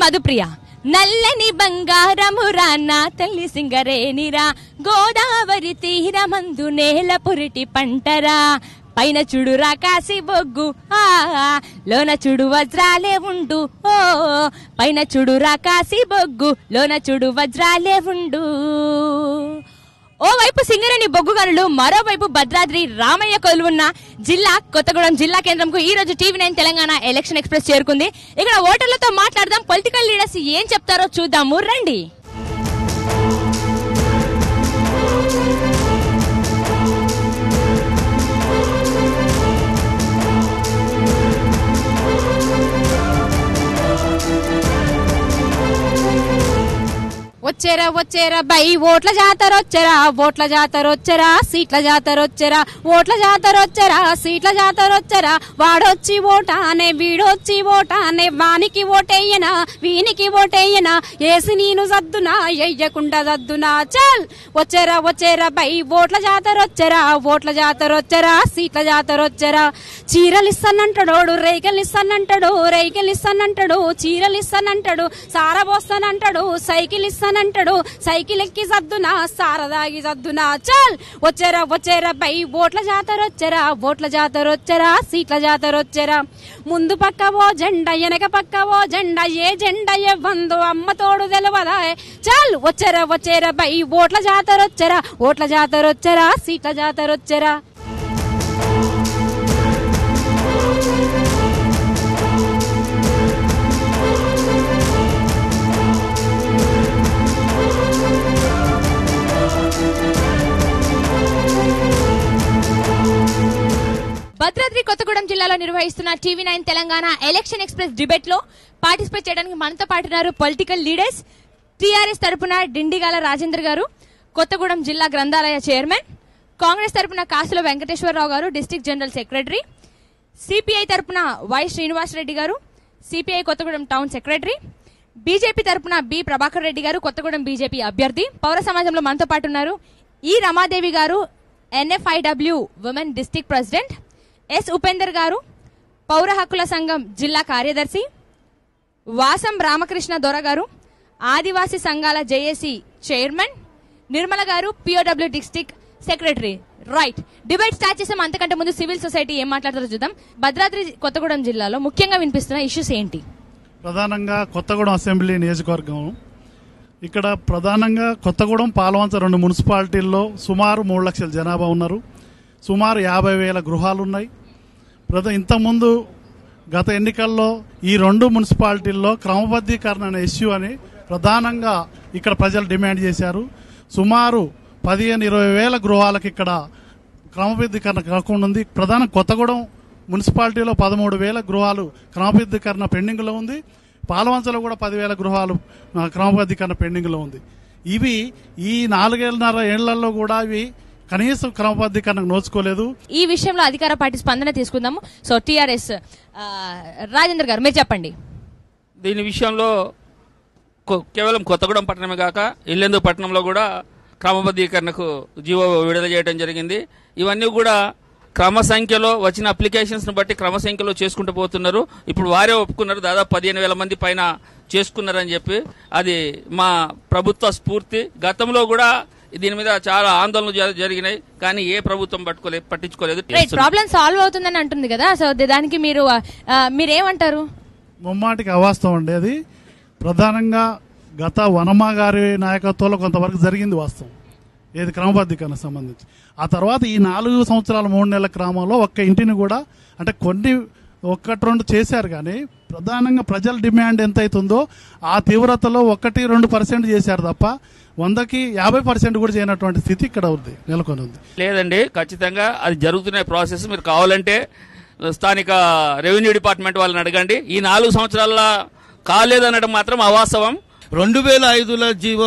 మధుప్రియ. నల్లని బంగారమురా నా తల్లి సింగరేనిరా, గోదావరి తీరమందు నేల పురిటి పంటరా, పైన చూడురా కాసి బొగ్గు లోన చూడు వజ్రాలే ఉండు, ఓ పైన చూడురా కాసి బొగ్గు లోన చూడు వజ్రాలే ఉండు. ఓవైపు సింగరేణి బొగ్గు గనులు, మరోవైపు భద్రాద్రి రామయ్య కొలువున్న జిల్లా కొత్తగూడెం జిల్లా కేంద్రంకు ఈ రోజు TV9 తెలంగాణ ఎలక్షన్ ఎక్స్ప్రెస్ చేరుకుంది. ఇక్కడ ఓటర్లతో మాట్లాడదాం, పొలిటికల్ లీడర్స్ ఏం చెప్తారో చూద్దాము రండి. వచ్చేరా వచ్చేరా బై ఓట్ల జాతర వచ్చరా, ఓట్ల జాతర వచ్చరా, సీట్ల జాతర వచ్చరా, ఓట్ల జాతర వచ్చరా, సీట్ల జాతర వచ్చరా, వాడొచ్చి ఓటానే వీడొచ్చి ఓటానే, వానికి ఓటేయనా వీనికి ఓటేయనా, ఏసి నేను సద్దునా ఎయ్యకుండా సద్దునా, చల్ వచ్చేరా వచ్చేరా బై ఓట్ల జాతర వచ్చరా, ఓట్ల జాతర వచ్చరా, సీట్ల జాతర వచ్చరా. చీరలు ఇస్తానంటాడు, రేఖలు ఇస్తానంటాడు, రేఖలు ఇస్తానంటాడు, చీరలు ఇస్తానంటాడు, సారబోస్తానంటాడు, సైకిల్ ఇస్తానంటాడు, సైకిల్ ఎక్కి సద్దునా సారదాగి సద్దునా, చల్ వచ్చేరా వచ్చేరా బై ఓట్ల జాతర వచ్చరా, ఓట్ల జాతర వచ్చరా, సీట్ల జాతర వచ్చరా. ముందు పక్క ఓ జెండా వెనక పక్క ఓ జెండా, ఏ జెండా ఎవ్వందో అమ్మ తోడు తెలవదా, చల్ వచ్చేరా వచ్చేరా బై ఓట్ల జాతర వచ్చరా, ఓట్ల జాతర వచ్చరా, సీట్ల జాతర వచ్చరా. భద్రాద్రి కొత్తగూడెం జిల్లాలో నిర్వహిస్తున్న TV9 Telangana election express debate లో పార్టిసిపేట్ చేయడానికి మనతో పాటున్నారు పొలిటికల్ లీడర్స్. టీఆర్ఎస్ తరపున డిండిగాల రాజేంద్ర గారు, కొత్తగూడెం జిల్లా గ్రంథాలయ చైర్మన్. కాంగ్రెస్ తరపున కాసుల వెంకటేశ్వరరావు గారు, డిస్ట్రిక్ట్ జనరల్ సెక్రటరీ. సిపిఐ తరపున వై శ్రీనివాస్ రెడ్డి గారు, CPI Kothagudem town secretary. BJP తరపున బి ప్రభాకర్ రెడ్డి గారు, కొత్తగూడెం బీజేపీ అభ్యర్థి. పౌర సమాజంలో మనతో పాటు ఉన్నారు ఈ Ramadevi garu, NFIW women district president. S Upender garu, పౌర హక్కుల సంఘం జిల్లా కార్యదర్శి. వాసం రామకృష్ణ దొర గారు, ఆదివాసీ సంఘాల జేఏసీ చైర్మన్. నిర్మల గారు, POW district secretary. Right, debate start చేసాం. అంతకంటే ముందు సివిల్ సొసైటీ ఏం మాట్లాడతారో చూద్దాం. భద్రాద్రి కొత్తగూడెం జిల్లాలో ముఖ్యంగా వినిపిస్తున్న ఇష్యూస్ ఏంటి? ప్రధానంగా కొత్తగూడెం అసెంబ్లీ నియోజకవర్గం, ఇక్కడ ప్రధానంగా కొత్తగూడెం, పాలవంచ 2 మున్సిపాలిటీల్లో సుమారు 3 లక్షల జనాభా ఉన్నారు. సుమారు 50,000 గృహాలున్నాయి. ఇంతకుముందు గత ఎన్నికల్లో ఈ 2 మున్సిపాలిటీల్లో క్రమబద్ధీకరణ అనే ఇష్యూ అని ప్రధానంగా ఇక్కడ ప్రజలు డిమాండ్ చేశారు. సుమారు 15-20 గృహాలకు ఇక్కడ క్రమబద్ధీకరణ కాకుండా ఉంది. ప్రధాన కొత్తగూడెం మున్సిపాలిటీలో 13,000 గృహాలు క్రమబద్ధీకరణ పెండింగ్లో ఉంది. పాలవంచలో కూడా 10,000 గృహాలు క్రమబద్ధీకరణ పెండింగ్లో ఉంది. ఇవి ఈ 4.5 ఏళ్లలో కూడా ఇవి కనీసం క్రమబద్ధీకరణకు నోచుకోలేదు. ఈ విషయంలో అధికార పార్టీ స్పందన తీసుకుందాము. సో టీఆర్ఎస్ రాజేంద్ర గారు మీరు చెప్పండి. దీని విషయంలో కేవలం కొత్తగూడెం పట్టణమే కాక ఇల్లెందు పట్టణంలో కూడా క్రమబద్ధీకరణకు జీవో విడుదల చేయడం జరిగింది. ఇవన్నీ కూడా క్రమ సంఖ్యలో వచ్చిన అప్లికేషన్స్ ను బట్టి క్రమ సంఖ్యలో చేసుకుంటూ పోతున్నారు. ఇప్పుడు వారే ఒప్పుకున్నారు, దాదాపు 15,000 మంది పైన చేసుకున్నారని చెప్పి. అది మా ప్రభుత్వ స్ఫూర్తి. గతంలో కూడా దీని మీద చాలా ఆందోళనలు జరిగినాయి, కానీ ఏ ప్రభుత్వం పట్టించుకోలేదు. ప్రాబ్లం సాల్వ్ అవుతుందని అంటుంది కదా, సో దానికి మీరేమంటారు? ముమ్మాటికి అవాస్తవం అండి. అది ప్రధానంగా గత వనమా గారి నాయకత్వంలో కొంతవరకు జరిగింది వాస్తవం, ఏది క్రమబద్ధీకరణ సంబంధించి. ఆ తర్వాత ఈ 4 సంవత్సరాల 3 నెలల క్రమంలో ఒక్క ఇంటిని కూడా, అంటే కొన్ని 1-2 చేశారు, కానీ ప్రధానంగా ప్రజల డిమాండ్ ఎంత అవుతుందో ఆ తీవ్రతలో 1-2% చేశారు తప్ప 100కి 50% కూడా చేయనటువంటి స్థితి ఇక్కడ ఉంది, నెలకొని ఉంది. లేదండి, ఖచ్చితంగా అది జరుగుతున్న ప్రాసెస్. మీరు కావాలంటే స్థానిక రెవెన్యూ డిపార్ట్మెంట్ వాళ్ళని అడగండి. ఈ 4 సంవత్సరాల కాలేదనడం మాత్రం అవాస్తవం. 2005లో జీవో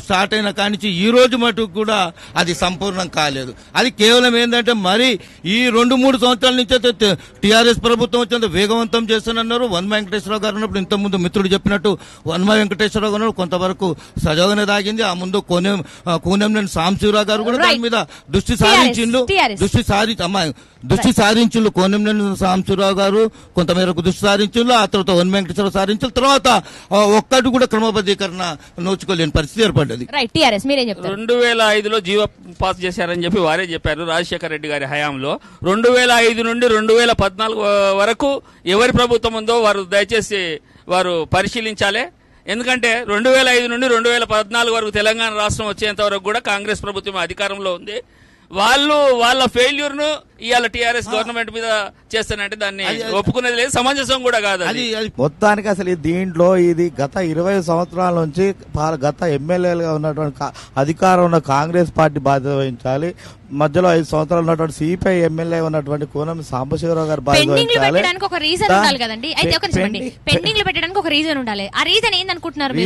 స్టార్ట్ అయిన కానించి ఈ రోజు మటుకు కూడా అది సంపూర్ణం కాలేదు. అది కేవలం ఏంటంటే మరి ఈ 2-3 సంవత్సరాల నుంచి టీఆర్ఎస్ ప్రభుత్వం వచ్చేంత వేగవంతం చేస్తున్నారు. వన్మ వెంకటేశ్వరరావు గారు ఉన్నప్పుడు ఇంతకుముందు మిత్రుడు చెప్పినట్టు వన్మ వెంకటేశ్వరరావు గారు కొంతవరకు సజావుగానే దాగింది. ఆ ముందు కూనంనేని సాంబశివరావు గారు కూడా దాని మీద దృష్టి సారించిండ్రు. కోనంనేని సాంబశివరావు గారు కొంతమేరకు దృష్టి సారించిండ్రు. ఆ తర్వాత వన్ వెంకటేశ్వర సారించిన తర్వాత ఒక్కటి కూడా క్రమబద్ధీకరణ నోచుకోలేని పరిస్థితి ఏర్పడ్డది. 2005లో జీవో పాస్ చేశారని చెప్పి వారే చెప్పారు. రాజశేఖర రెడ్డి గారి హయాంలో 2005 నుండి 2014 వరకు ఎవరి ప్రభుత్వం ఉందో వారు దయచేసి వారు పరిశీలించాలి. ఎందుకంటే 2005 నుండి 2014 వరకు తెలంగాణ రాష్ట్రం వచ్చేంత వరకు కూడా కాంగ్రెస్ ప్రభుత్వం అధికారంలో ఉంది. వాళ్ళ ఫెయిల్యూర్ ను ఇవాళ టీఆర్ఎస్ గవర్నమెంట్ మీద చేస్తానంటే దాన్ని ఒప్పుకునేది లేదు, సమంజసం కూడా కాదు. మొత్తానికి అసలు దీంట్లో ఇది గత 20 సంవత్సరాల నుంచి గత ఎమ్మెల్యేలుగా ఉన్నటువంటి అధికారం ఉన్న కాంగ్రెస్ పార్టీ బాధ్యత వహించాలి. మధ్యలో 5 సంవత్సరాలు ఉన్నటువంటి సిపిఐ ఎమ్మెల్యే ఉన్నటువంటి కోనం సాంబశివరావు గారు బాధ్యత వహించాలి.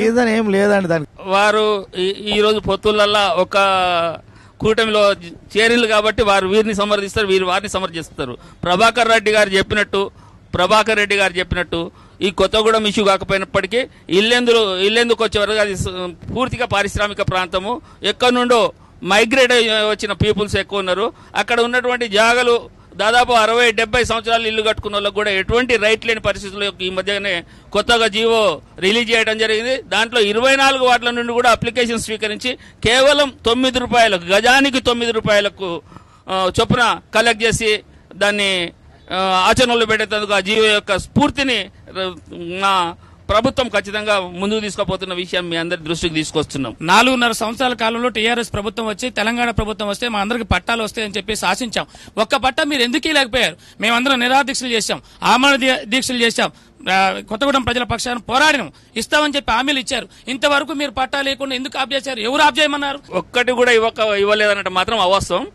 రీజన్ ఏం లేదండి దానికి. వారు ఈ రోజు పొత్తులల్లా ఒక కూటమిలో చేరిలు కాబట్టి వారు వీరిని సమర్థిస్తారు, వీరు వారిని సమర్థిస్తారు. ప్రభాకర్ రెడ్డి గారు చెప్పినట్టు ఈ కొత్తగూడెం ఇష్యూ కాకపోయినప్పటికీ ఇల్లెందుకు వచ్చే వరకు అది పూర్తిగా పారిశ్రామిక ప్రాంతము. ఎక్కడి నుండో మైగ్రేట్ వచ్చిన పీపుల్స్ ఎక్కువ ఉన్నారు. అక్కడ ఉన్నటువంటి జాగలు దాదాపు 60-70 సంవత్సరాలు ఇల్లు కట్టుకున్న వాళ్ళకి కూడా ఎటువంటి రైట్ లేని పరిస్థితుల్లో ఈ మధ్యనే కొత్తగా జీవో రిలీజ్ చేయడం జరిగింది. దాంట్లో 24 వార్డుల నుండి కూడా అప్లికేషన్ స్వీకరించి కేవలం 9 రూపాయలకు గజానికి 9 రూపాయలకు చొప్పున కలెక్ట్ చేసి దాన్ని ఆచరణలో పెట్టేందుకు ఆ జీవో యొక్క స్ఫూర్తిని మా ప్రభుత్వం ఖచ్చితంగా ముందుకు తీసుకుపోతున్న విషయం మీ అందరి దృష్టికి తీసుకొస్తున్నాం. 4.5 సంవత్సరాల కాలంలో టీఆర్ఎస్ ప్రభుత్వం వచ్చి తెలంగాణ ప్రభుత్వం వస్తే మా అందరికి పట్టాలు వస్తాయని చెప్పి ఆశించాం. ఒక్క పట్టా మీరు ఎందుకు లేకపోయారు? మేమందరం నిరాదీక్షలు చేశాం, ఆమరణ దీక్షలు చేశాం, కొత్తగూడెం ప్రజల పక్షాన పోరాడినాం, ఇస్తామని చెప్పి హామీలు ఇచ్చారు. ఇంతవరకు మీరు పట్టా లేకుండా ఎందుకు ఆప్ చేశారు? ఎవరు ఆప్ చేయమన్నారు? ఒక్కటి కూడా ఇవ్వలేదన్నట్టు మాత్రం అవాస్తవం.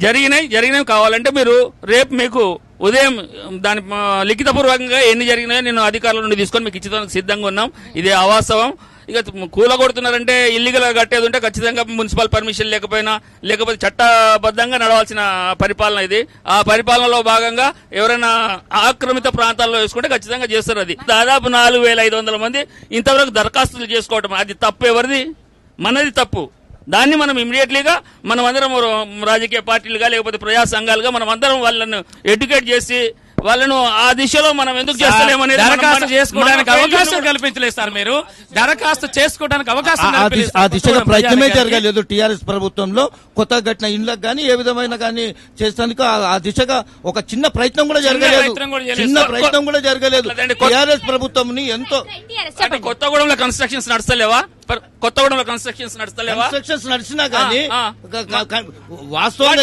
జరిగినవి కావాలంటే మీరు రేపు మీకు ఉదయం దాని లిఖితపూర్వకంగా ఎన్ని జరిగినాయో నేను అధికారుల నుండి తీసుకొని మీకు ఇచ్చేందుకు సిద్ధంగా ఉన్నాం. ఇదే అవాస్తవం. ఇక కూలగొడుతున్నారంటే ఇల్లీగల్ గా కట్టేది ఉంటే ఖచ్చితంగా మున్సిపల్ పర్మిషన్ లేకపోతే చట్టబద్ధంగా నడవాల్సిన పరిపాలన ఇది. ఆ పరిపాలనలో భాగంగా ఎవరైనా ఆక్రమిత ప్రాంతాల్లో వేసుకుంటే ఖచ్చితంగా చేస్తారు. అది దాదాపు 4500 మంది ఇంతవరకు దరఖాస్తులు చేసుకోవటం అది తప్పు. ఎవరిది? మనది తప్పు. దాన్ని మనం ఇమీడియట్లీగా మనం అందరం రాజకీయ పార్టీలుగా లేకపోతే ప్రజా సంఘాలుగా మనం అందరం వాళ్ళను ఎడ్యుకేట్ చేసి వాళ్ళను ఆ దిశలో మనం ఎందుకు చేస్తలేమనేది దరఖాస్తు చేసుకోవడానికి అవకాశం కల్పించలేదు సార్. మీరు దరఖాస్తు చేసుకోవడానికి అవకాశం ఆ దిశగా ప్రయత్నమే జరగలేదు. టీఆర్ఎస్ ప్రభుత్వంలో కొత్త ఘటన ఇండ్లకు కానీ ఏ విధమైన కానీ చేసేందుకు ఆ దిశగా ఒక చిన్న ప్రయత్నం కూడా జరగలేదు. టీఆర్ఎస్ ప్రభుత్వం ఎంతో కొత్తగూడెంలో కన్స్ట్రక్షన్స్ నడుస్తలేవా? కన్స్ట్రక్షన్స్ నడిచినా కానీ వాస్తవంగా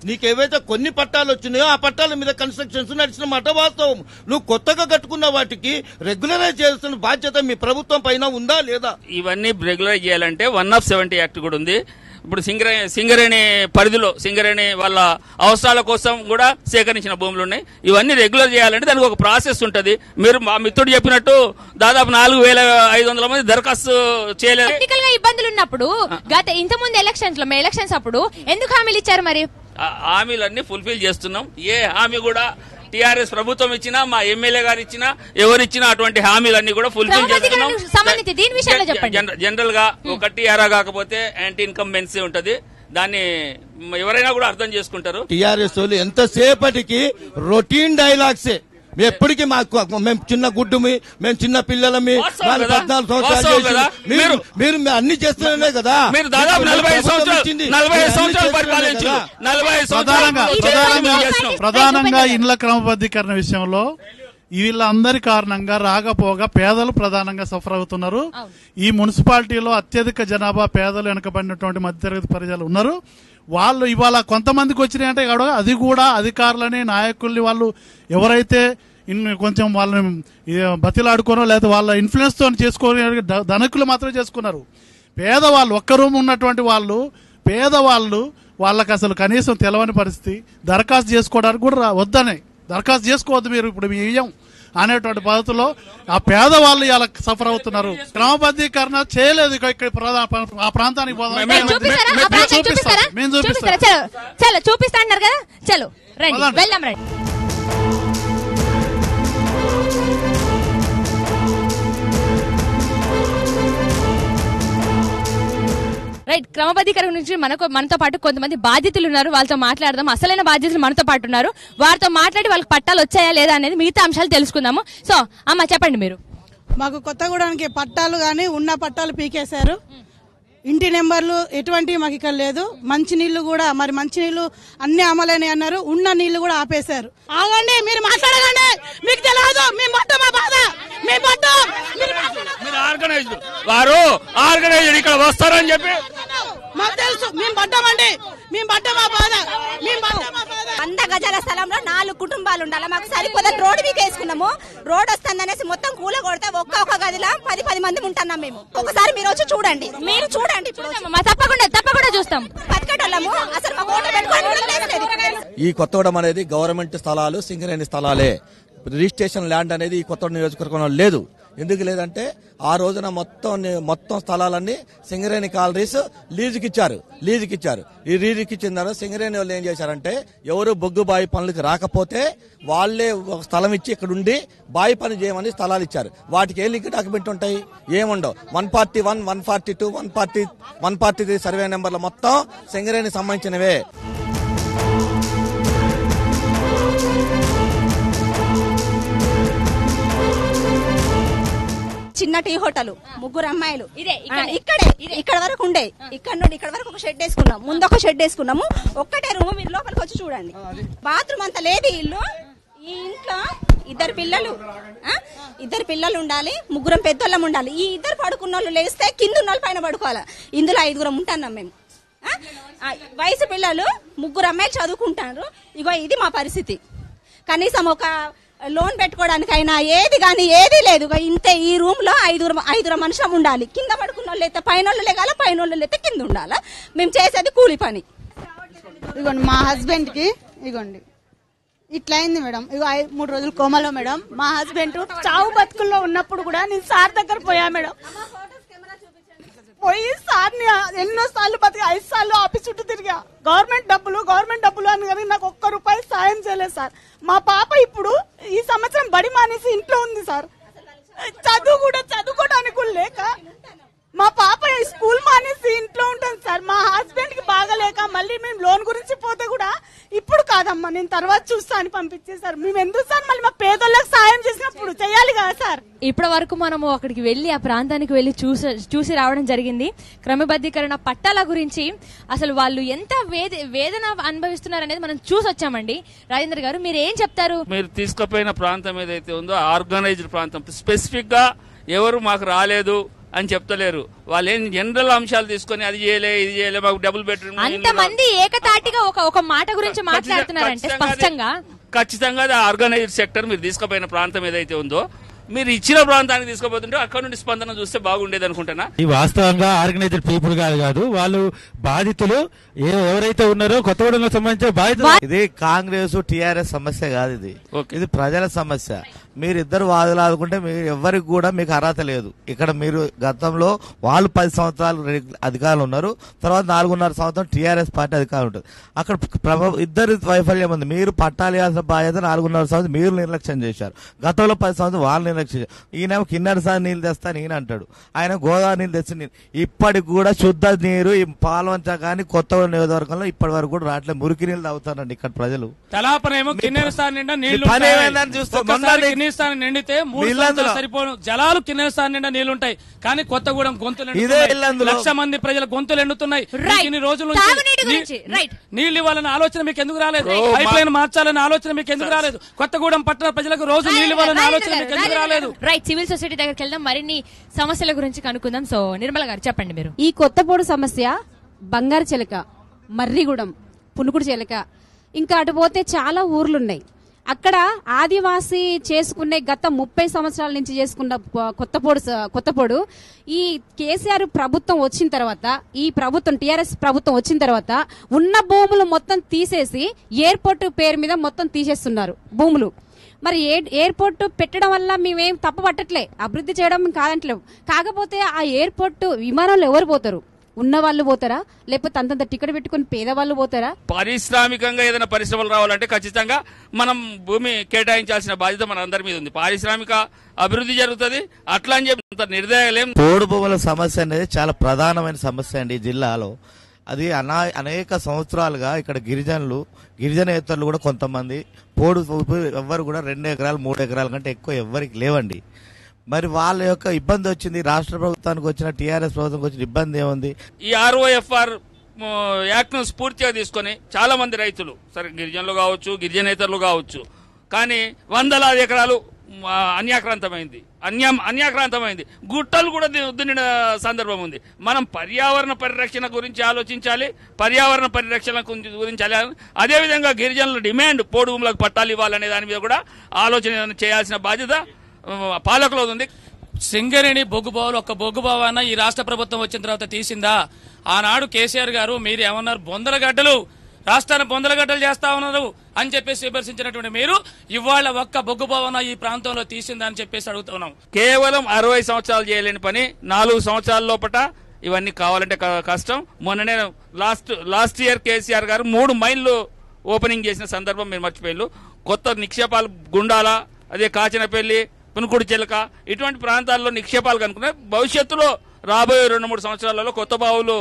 నీకేవైతే కొన్ని పట్టాలు వచ్చినాయో ఆ పట్టాల మీద కన్స్ట్రక్షన్స్ నడిచిన మాట వాస్తవం. నువ్వు కొత్తగా కట్టుకున్న వాటికి రెగ్యులరైజ్ చేస్తున్న బాధ్యత మీ ప్రభుత్వం పైన ఉందా లేదా? ఇవన్నీ రెగ్యులరైజ్ చేయాలంటే 170 యాక్ట్ కూడా ఉంది. ఇప్పుడు సింగరేణి పరిధిలో సింగరేణి వాళ్ళ అవసరాల కోసం కూడా సేకరించిన భూములు ఉన్నాయి. ఇవన్నీ రెగ్యులర్ చేయాలంటే దానికి ఒక ప్రాసెస్ ఉంటుంది. మీరు మా మిత్రుడు చెప్పినట్టు దాదాపు 4500 మంది దరఖాస్తు చేయలేదు. టెక్నికల్ గా ఇబ్బందులు ఉన్నప్పుడు ఇంతకుముందు ఎలక్షన్స్ అప్పుడు ఎందుకు హామీలు ఇచ్చారు? మరి హామీలన్నీ ఫుల్ఫిల్ చేస్తున్నాం. ఏ హామీ కూడా టీఆర్ఎస్ ప్రభుత్వం ఇచ్చినా మా ఎమ్మెల్యే గారు ఇచ్చినా ఎవరిచ్చినా అటువంటి హామీలన్నీ కూడా ఫుల్ఫిల్ చేస్తున్నాం. జనరల్ గా ఒకటి ఎరా కాకపోతే యాంటీ ఇన్కంబెన్సీ ఉంటది. దాన్ని ఎవరైనా కూడా అర్థం చేసుకుంటారు. టీఆర్ఎస్ వాళ్ళు ఎంతసేపటికి రొటీన్ డైలాగ్సే. ఎప్పటికీ మేము చిన్న గుడ్డుమి, మేము చిన్న పిల్లలమి, 14 సంవత్సరాలు మీరు అన్ని చేస్తున్నారే కదా. మీరు దాదాపు 45 సంవత్సరాలు ప్రధానంగా ఇండ్ల క్రమబద్ధీకరణ విషయంలో వీళ్ళందరి కారణంగా రాకపోగా పేదలు ప్రధానంగా సఫర్ అవుతున్నారు. ఈ మున్సిపాలిటీలో అత్యధిక జనాభా పేదలు వెనుకబడినటువంటి మధ్యతరగతి ప్రజలు ఉన్నారు. వాళ్ళు ఇవాళ కొంతమందికి వచ్చినాయంటే అది కూడా అధికారులని నాయకుల్ని వాళ్ళు ఎవరైతే కొంచెం వాళ్ళని బతిలాడుకోనో లేదా వాళ్ళ ఇన్ఫ్లుయెన్స్ తో చేసుకోని ధనికులు మాత్రమే చేసుకున్నారు. పేదవాళ్ళు ఒక్క రూమ్ ఉన్నటువంటి పేదవాళ్ళు వాళ్ళకి అసలు కనీసం తెలవని పరిస్థితి. దరఖాస్తు చేసుకోవడానికి కూడా వద్దనే దరఖాస్తు చేసుకోవద్దు మీరు ఇప్పుడు మీ ఇయ్యం అనేటువంటి పద్ధతిలో ఆ పేదవాళ్ళు ఇలా సఫర్ అవుతున్నారు. క్రమబద్ధీకరణ చేయలేదు. ఇక్కడ ఆ ప్రాంతానికి మేము చూపిస్తా అన్నారు కదా, చలో రండి వెళ్దాం రండి. రైట్, క్రమబద్ధీకరణ నుంచి మనతో పాటు కొంతమంది బాధ్యతలు ఉన్నారు, వాళ్ళతో మాట్లాడదాం. అసలైన బాధ్యతలు మనతో పాటు ఉన్నారు, వారితో మాట్లాడి వాళ్ళకి పట్టాలు వచ్చాయా లేదా అనేది మిగతా అంశాలు తెలుసుకుందాము. సో అమ్మ చెప్పండి, మీరు మాకు కొత్తగూడానికి పట్టాలు కానీ ఉన్న పట్టాలు పీకేశారు. ఇంటి నెంబర్లు ఎటువంటి మాకు ఇక్కడ లేదు. మంచినీళ్లు కూడా మరి మంచినీళ్లు అన్ని అమలని అన్నారు, ఉన్న నీళ్లు కూడా ఆపేశారు. ఆగండి, మీరు మాట్లాడకండి, మీకు తెలియదు మీ మొత్తం మా బాధ, మీ మొత్తం వారు ఆర్గనైజర్ ఇక్కడ వస్తారని చెప్పి మాకు తెలుసు. మేము పడ్డామండి, మేము పడ్డామా బాధ, మేము పడ్డామా బాధ. 100 గజాల స్థలంలో 4 కుటుంబాలు ఉండాలి. మాకు సరిపోదని రోడ్డు వీకేసుకున్నాము. రోడ్ వస్తుందనేసి మొత్తం కూల కొడితే ఒక్క గదిలో 10 మంది ఉంటున్నాం మేము. ఒకసారి మీరు వచ్చి చూడండి, మీరు చూడండి. తప్పకుండా చూస్తాం. బతికేటోళ్ళము, అసలు మా ఓటు పెట్టుకోవడం. ఈ కొత్తగూడెం అనేది గవర్నమెంట్ స్థలాలు, సింగరేణి స్థలాలే. రిజిస్ట్రేషన్ ల్యాండ్ అనేది ఈ కొత్తగూడెం నియోజకవర్గంలో లేదు. ఎందుకు లేదంటే ఆ రోజున మొత్తం స్థలాలన్నీ సింగరేణి కాలనీస్ లీజుకి ఇచ్చారు. ఈ లీజుకి ఇచ్చిన తర్వాత సింగరేణి వాళ్ళు ఏం చేశారంటే, ఎవరు బొగ్గు బావి పనులకు రాకపోతే వాళ్లే ఒక స్థలం ఇచ్చి ఇక్కడ ఉండి బావి పని చేయమని స్థలాలు ఇచ్చారు. వాటికి ఏ లింక్ డాక్యుమెంట్ ఉంటాయి? ఏముండవు. 141, 142, 143 సర్వే నెంబర్లు మొత్తం సింగరేణి సంబంధించినవే. చిన్న టీ హోటల్, 3 అమ్మాయిలు ఇక్కడ వరకు ఉండే. ఇక్కడ నుండి ఇక్కడ వరకు ఒక షెడ్ వేసుకున్నాం, ముందు ఒక షెడ్ వేసుకున్నాము. ఒక్కటే రూమ్, మీరు లోపలికి వచ్చి చూడండి. బాత్రూమ్ అంతా లేదు. ఇల్లు, ఈ ఇంట్లో 2 పిల్లలు ఉండాలి, 3 పెద్దోళ్ళం ఉండాలి. ఈ 2 పడుకున్న వాళ్ళు లేస్తే కింద ఉన్న వాళ్ళు పైన పడుకోవాలి. ఇందులో 5 ఉంటున్నాం మేము. వయసు పిల్లలు 3 అమ్మాయిలు చదువుకుంటారు. ఇగో ఇది మా పరిస్థితి. కనీసం ఒక లోన్ పెట్టుకోవడానికైనా ఏది లేదు. ఇంతే. ఈ రూమ్ లో 5 మనుషులు ఉండాలి. కింద పడుకున్న వాళ్ళు అయితే పైన వాళ్ళు లేగాల, పైన వాళ్ళు అయితే కింద ఉండాలా. మేము చేసేది కూలి పని. ఇగోండి మా హస్బెండ్ కి ఇగోండి ఇట్లా అయింది మేడం. ఇగో 3 రోజులు కోమలో మేడం. మా హస్బెండ్ చావు బతుకుల్లో ఉన్నప్పుడు కూడా నేను సార్ దగ్గర పోయా మేడం. పోయి సార్ని ఎన్నో సార్లు 5 సార్లు ఆఫీస్ చుట్టూ తిరిగా. గవర్నమెంట్ డబ్బులు అని కానీ నాకు ₹1 సాయం చేయలేదు సార్. మా పాప ఇప్పుడు ఈ సంవత్సరం బడి మానేసి ఇంట్లో ఉంది సార్. చదువుకోవడానికి కూడా లేక మా పాప స్కూల్ మానేసి ఇంట్లో ఉంటుంది సార్. మా హస్బెండ్ కి బాగలేక మళ్ళీ మేము లోన్ గురించి పోతే కూడా ఇప్పుడు కాదమ్మా నేను తర్వాత చూస్తా అని పంపించేసారు. మేము ఎందుకు సార్ మళ్ళీ మా పేదోళ్ళకి సాయం చేసినప్పుడు చేయాలి కదా సార్. ఇప్పటి వరకు మనము అక్కడికి వెళ్లి ఆ ప్రాంతానికి వెళ్లి చూసి రావడం జరిగింది. క్రమబద్ధీకరణ పట్టాల గురించి అసలు వాళ్ళు ఎంత వేదన అనుభవిస్తున్నారు అనేది మనం చూసి వచ్చామండి. రాజేంద్ర గారు, మీరు ఏం చెప్తారు? మీరు తీసుకుపోయిన ప్రాంతం ఏదైతే ఉందో ఆర్గనైజ్డ్ ప్రాంతం, స్పెసిఫిక్ గా ఎవరు మాకు రాలేదు అని చెప్తలేరు. వాళ్ళు ఏం జనరల్ అంశాలు తీసుకొని అది చేయలే ఇది చేయలే మాకు డబుల్ బెడ్రూమ్ అంతమంది ఏకతాటిగా ఒక మాట గురించి మాట్లాడుతున్నారంటే స్పష్టంగా ఖచ్చితంగా ఆర్గనైజ్డ్ సెక్టర్ మీరు తీసుకుపోయిన ప్రాంతం ఏదైతే ఉందో మీరు ఇచ్చిన ప్రాంతానికి తీసుకుపోతుంటే అక్కడ నుండి స్పందన చూస్తే బాగుండేది అనుకుంటున్నా. ఈ వాస్తవంగా ఆర్గనైజ్డ్ పీపుల్ కాదు, వాళ్ళు బాధితులు ఎవరైతే ఉన్నారో కొత్తగూడెంలో సంబంధించిన బాధితులు. ఇది కాంగ్రెస్ టీఆర్ఎస్ సమస్య కాదు, ఇది ప్రజల సమస్య. మీరిద్దరు వాదులాదుకుంటే మీరు ఎవరికి కూడా మీకు అర్హత లేదు. ఇక్కడ మీరు గతంలో వాళ్ళు 10 సంవత్సరాలు అధికారులు ఉన్నారు, తర్వాత 4.5 సంవత్సరం టీఆర్ఎస్ పార్టీ అధికారులు ఉంటుంది. అక్కడ ఇద్దరు వైఫల్యం ఉంది. మీరు పట్టాలు ఇవ్వాల్సిన బాధ్యత 4.5 సంవత్సరం మీరు నిర్లక్ష్యం చేశారు. గతంలో 10 సంవత్సరం వాళ్ళు నిర్లక్ష్యం చేశారు. ఈయన కిన్నెర సార్ నీళ్ళు తెస్తా ఈయన అంటాడు, ఆయన గోదావరి నీళ్ళు తెచ్చి నీళ్ళు. ఇప్పటికి కూడా శుద్ధ నీరు ఈ పాల్వంచ కానీ కొత్తగూడెం నియోజకవర్గంలో ఇప్పటి వరకు కూడా రావట్లేదు. మురికి నీళ్ళు తాగుతారండి ఇక్కడ ప్రజలు. తలాపనేమో కిన్నెర సార్ నిండా నీళ్లు నిండితే 3 సంవత్సరాలు సరిపోను జలాలు కిన్నెర సార్ నిండా నీళ్లుంటాయి. కానీ కొత్తగూడెం గొంతులు 1,00,000 మంది ప్రజల గొంతులు ఎండుతున్నాయి. ఇన్ని రోజుల నుంచి నీళ్లు ఇవ్వాలన్న ఆలోచన మీకు ఎందుకు రాలేదు? పైప్ లైన్ మార్చాలన్న ఆలోచన మీకు ఎందుకు రాలేదు? కొత్తగూడెం పట్టణ ప్రజలకు రోజు నీళ్లు ఇవ్వాలన్న ఆలోచన మీకు ఎందుకు రాలేదు? రైట్, సివిల్ సొసైటీ దగ్గరికి వెళ్దాం, మరిన్ని సమస్యల గురించి కనుక్కుందాం. సో నిర్మల గారు చెప్పండి మీరు. ఈ కొత్తపూడి సమస్య, బంగారు చిలక, మర్రిగూడెం, పునుకుడు చిలక, ఇంకా అటు పోతే చాలా ఊర్లున్నాయి. అక్కడ ఆదివాసీ చేసుకునే గత 30 సంవత్సరాల నుంచి చేసుకున్న కొత్తపూడు ఈ కేసీఆర్ ప్రభుత్వం వచ్చిన తర్వాత, ఈ ప్రభుత్వం టీఆర్ఎస్ ప్రభుత్వం వచ్చిన తర్వాత ఉన్న భూములు మొత్తం తీసేసి ఎయిర్పోర్ట్ పేరు మీద మొత్తం తీసేస్తున్నారు భూములు. మరి ఎయిర్పోర్ట్ పెట్టడం వల్ల మేమేం తప్పు పట్టట్లే, అభివృద్ధి చేయడం కాదంటలేవు. కాకపోతే ఆ ఎయిర్పోర్ట్ విమానంలో ఎవరు పోతారు? ఉన్న వాళ్ళు పోతారా, లేకపోతే అంతంత టికెట్ పెట్టుకుని పేదవాళ్ళు పోతారా? పారిశ్రామికంగా ఏదైనా పరిశ్రమలు రావాలంటే ఖచ్చితంగా మనం భూమి కేటాయించాల్సిన బాధ్యత మన అందరి మీద ఉంది. పారిశ్రామిక అభివృద్ధి జరుగుతుంది. అట్లా అని చెప్పి నిర్దయలేం. పోడు భూముల సమస్య అనేది చాలా ప్రధానమైన సమస్య అండి ఈ జిల్లాలో. అది అనేక సంవత్సరాలుగా ఇక్కడ గిరిజనేతరులు కూడా కొంతమంది పోడు ఎవ్వరు కూడా 2 ఎకరాలు 3 ఎకరాల కంటే ఎక్కువ ఎవ్వరికి లేవండి. మరి వాళ్ళ యొక్క ఇబ్బంది వచ్చింది, రాష్ట్ర ప్రభుత్వానికి వచ్చిన టీఆర్ఎస్ ప్రభుత్వానికి వచ్చిన ఇబ్బంది ఏముంది? ఈ ROFR యాక్ట్ ను స్ఫూర్తిగా తీసుకొని చాలా మంది రైతులు, సరే గిరిజనులు కావచ్చు, గిరిజనేతరులు కావచ్చు, కానీ వందలాది ఎకరాలు అన్యాక్రాంతమైంది. గుట్టలు కూడా దున్నిన సందర్భం ఉంది. మనం పర్యావరణ పరిరక్షణ గురించి ఆలోచించాలి, పర్యావరణ పరిరక్షణ గురించి అదేవిధంగా గిరిజనుల డిమాండ్ పోడు భూములకు పట్టాలు ఇవ్వాలనే దాని మీద కూడా ఆలోచన చేయాల్సిన బాధ్యత పాలకులో ఉంది. సింగరేణి బొగ్గుబావులు ఒక్క బొగ్గుబావన్న ఈ రాష్ట్ర ప్రభుత్వం వచ్చిన తర్వాత తీసిందా? ఆనాడు కేసీఆర్ గారు మీరు ఏమన్నారు, బొందలగడ్డలు రాష్ట్రాన్ని బొందలగడ్డలు చేస్తా ఉన్నారు అని చెప్పేసి విమర్శించినటువంటి మీరు ఇవాళ ఒక్క బొగ్గుబావన ఈ ప్రాంతంలో తీసిందా అని చెప్పేసి అడుగుతున్నాం. కేవలం 60 సంవత్సరాలు చేయలేని పని 4 సంవత్సరాల లోపట ఇవన్నీ కావాలంటే కష్టం. మొన్ననే లాస్ట్ ఇయర్ కేసీఆర్ గారు 3 మైళ్ళు ఓపెనింగ్ చేసిన సందర్భం మీరు మర్చిపోయారు. కొత్త నిక్షేపాలు గుండాల, అదే కాచినపల్లి, పునుకుడి చిలక ఇటువంటి ప్రాంతాల్లో నిక్షేపాలు కనుక్కున్నాయి. భవిష్యత్తులో రాబోయే 2-3 సంవత్సరాలలో కొత్త బావులు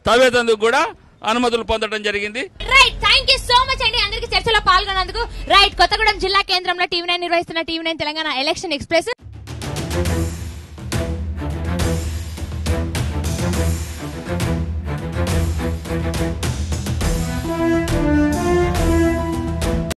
తవ్వేందుకు కూడా అనుమతులు పొందడం జరిగింది. Right, thank you so much అండి అందరికి చర్చలో పాల్గొన్నందుకు. రైట్, కొత్తగూడెం జిల్లా కేంద్రంలో TV9 నిర్వహిస్తున్న TV9 తెలంగాణ ఎలక్షన్ ఎక్స్ప్రెస్.